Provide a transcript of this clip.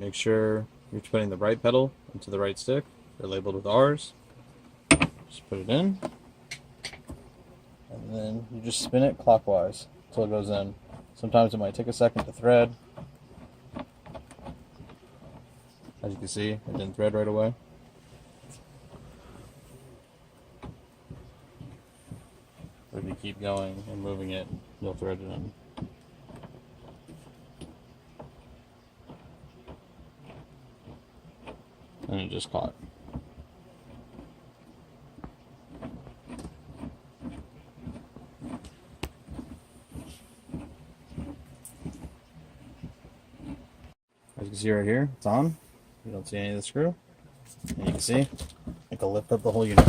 make sure you're putting the right pedal into the right stick. They're labeled with R's. Just put it in, and then you just spin it clockwise until it goes in. Sometimes it might take a second to thread. As you can see, it didn't thread right away. But if you keep going and moving it, you'll thread it in. And it just caught. As you can see right here, it's on. You don't see any of the screw. And you can see, I can lift up the whole unit.